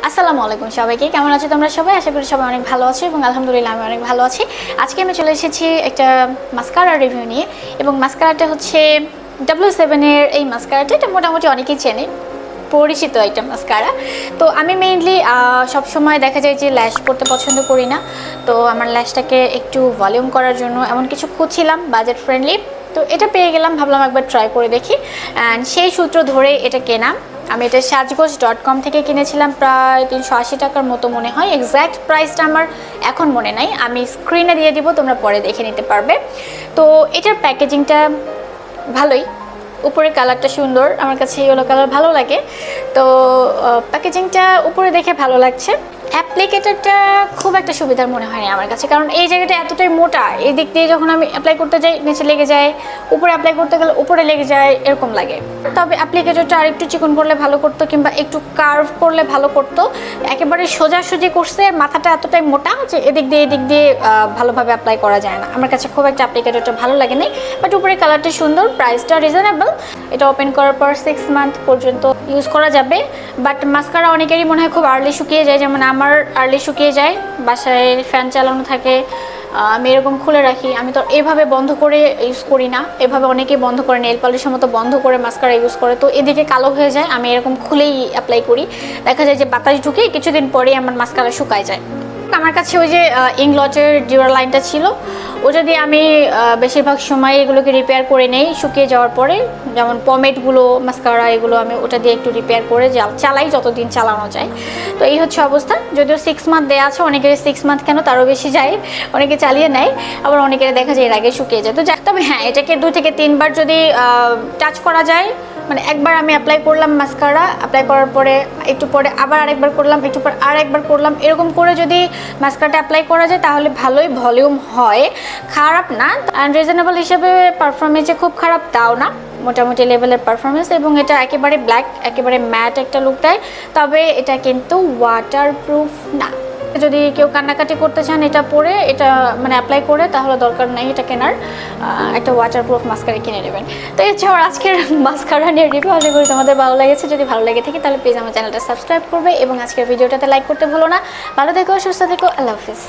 আসসালামু আলাইকুম সবাইকে, কেমন আছো তোমরা সবাই? আশা করি সবাই অনেক ভালো আছো এবং আলহামদুলিল্লাহ আমি অনেক ভালো আছি। আজকে আমি চলে এসেছি একটা মাস্কারা রিভিউ নিয়ে এবং মাস্কারাটা হচ্ছে W7 এর এই মাস্কারাটা। এটা মোটামুটি অনেকেই চেনে, পরিচিত একটা মাস্কারা। তো আমি মেইনলি সবসময় দেখা যায় যে ল্যাশ করতে পছন্দ করি না, তো আমার ল্যাশটাকে একটু ভলিউম করার জন্য এমন কিছু খুঁজছিলাম বাজেট ফ্রেন্ডলি, তো এটা পেয়ে গেলাম, ভাবলাম একবার ট্রাই করে দেখি অ্যান্ড সেই সূত্র ধরে এটা কেনা। আমি এটা সাজগোজ.com থেকে কিনেছিলাম, প্রায় 380 টাকার মতো মনে হয়। এক্স্যাক্ট প্রাইসটা আমার এখন মনে নাই, আমি স্ক্রিনে দিয়ে দিব, তোমরা পরে দেখে নিতে পারবে। তো এটার প্যাকেজিংটা ভালোই, উপরের কালারটা সুন্দর, আমার কাছে ইয়েলো কালার ভালো লাগে। তো প্যাকেজিংটা উপরে দেখে ভালো লাগছে। অ্যাপ্লিকেটরটা খুব একটা সুবিধার মনে হয়নি আমার কাছে, কারণ এই জায়গাটা এতটাই মোটা, এই দিক দিয়ে যখন আমি অ্যাপ্লাই করতে যাই নিচে লেগে যায়, উপরে অ্যাপ্লাই করতে গেলে উপরে লেগে যায়, এরকম লাগে। তবে অ্যাপ্লিকেটরটা আর একটু চিকন করলে ভালো করতো, কিংবা একটু কার্ভ করলে ভালো করতো। একেবারে সোজাসুজি করছে, মাথাটা এতটাই মোটা যে এদিক দিয়ে ভালোভাবে অ্যাপ্লাই করা যায় না। আমার কাছে খুব একটা অ্যাপ্লিকেটরটা ভালো লাগে নাই, বাট উপরে কালারটা সুন্দর, প্রাইসটা রিজনেবল। এটা ওপেন করার পর 6 মান্থ পর্যন্ত ইউজ করা যাবে। বাট মাস্কারা অনেকেরই মনে হয় খুব আর্লি শুকিয়ে যায়, যেমন আমার আর্লি শুকিয়ে যায়, বাসায় ফ্যান চালানো থাকে, আমি এরকম খুলে রাখি। আমি তো এভাবে বন্ধ করে ইউজ করি না, এভাবে অনেকেই বন্ধ করে, নেল পলিশের মতো বন্ধ করে মাস্কারা ইউজ করে, তো এদিকে কালো হয়ে যায়। আমি এরকম খুলেই অ্যাপ্লাই করি, দেখা যায় যে বাতাস ঢুকে কিছুদিন পরেই আমার মাস্কারা শুকায় যায়। আমার কাছে ওই যে ইংলটের ডিউরালাইনটা ছিল, ওটা দিয়ে আমি বেশিরভাগ সময় এগুলোকে রিপেয়ার করে নেই শুকিয়ে যাওয়ার পরে। যেমন পমেটগুলো, মাস্কারা, এগুলো আমি ওটা দিয়ে একটু রিপেয়ার করে চালাই, যতদিন চালানো যায়। তো এই হচ্ছে অবস্থা। যদিও 6 মান্থ দেওয়া আছে, অনেকের 6 মান্থ কেন তারও বেশি যায়, অনেকে চালিয়ে নেয়, আবার অনেকের দেখা যায় এর আগে শুকিয়ে যায়। তো তবে হ্যাঁ, এটাকে 2 থেকে 3 বার যদি টাচ করা যায়, মানে একবার আমি অ্যাপ্লাই করলাম মাস্কারা, অ্যাপ্লাই করার পরে একটু পরে আবার আরেকবার করলাম, একটু পর আরেকবার করলাম, এরকম করে যদি মাস্কারাটা অ্যাপ্লাই করা যায় তাহলে ভালোই ভলিউম হয়, খারাপ না। অ্যান্ড রিজনেবল হিসেবে পারফরমেন্সে খুব খারাপ তাও না, মোটামুটি লেভেলের পারফরমেন্স। এবং এটা একেবারে ব্ল্যাক, একেবারে ম্যাট একটা লুক দেয়। তবে এটা কিন্তু ওয়াটারপ্রুফ না। যদি কেউ কান্নাকাটি করতে চান এটা পরে, এটা মানে অ্যাপ্লাই করে, তাহলে দরকার নেই এটা কেনার, একটা ওয়াটারপ্রুফ মাস্কারা কিনে নেবেন। তো এই ছাড়া আজকের মাস্কারা নিয়ে রিভিউ, আশা করি তোমাদের ভালো লেগেছে। যদি ভালো লেগে থাকে তাহলে প্লিজ আমার চ্যানেলটা সাবস্ক্রাইব করবে এবং আজকের ভিডিওটাতে লাইক করতে ভুলো না। ভালো থেকো, সুস্থ থেকো, আল্লাহ হাফিজ।